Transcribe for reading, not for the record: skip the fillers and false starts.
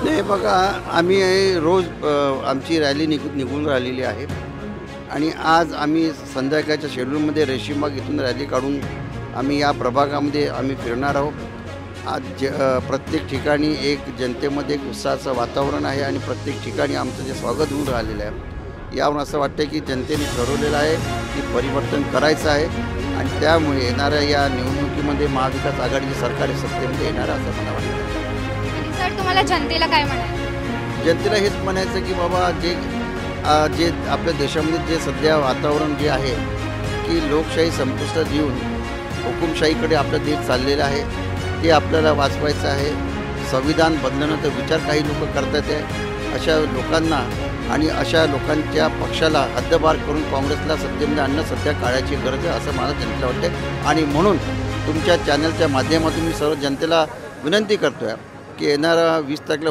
नाही बघा, आम्ही रोज आमची रॅली निघून राहिलेली आहे आणि आज आम्ही संध्याकाळच्या शेड्यूलमध्ये रेशीमबाग इथून रॅली काढून आम्ही या प्रभागामध्ये आम्ही फिरणार आहोत। आज प्रत्येक ठिकाणी एक जनतेमध्ये एक उत्साहाचं वातावरण आहे आणि प्रत्येक ठिकाणी आमचं जे स्वागत होऊन राहिलेलं आहे, यावरून असं वाटतं की जनतेने ठरवलेलं आहे की परिवर्तन करायचं आहे आणि त्यामुळे येणाऱ्या या निवडणुकीमध्ये महाविकास आघाडीचे सरकार सत्तेमध्ये येणार असं मला वाटतं। सर, तुम्हाला जनतेला काय म्हणायचं? जनतेला हेच म्हणायचं की बाबा जे आपल्या देशामध्ये जे सध्या वातावरण जे आहे की लोकशाही संपुष्टात येऊन हुकुमशाहीकडे आपला देश चाललेला आहे, ते आपल्याला वाचवायचं आहे। संविधान बदलण्याचा विचार काही लोक करतात आहे। अशा लोकांना आणि अशा लोकांच्या पक्षाला हद्दपार करून काँग्रेसला सत्तेमध्ये आणणं सध्या काळाची गरज आहे असं मला जनतेला वाटते। आणि म्हणून तुमच्या चॅनलच्या माध्यमातून मी सर्व जनतेला विनंती करतो आहे की येणारा 20 तारखेला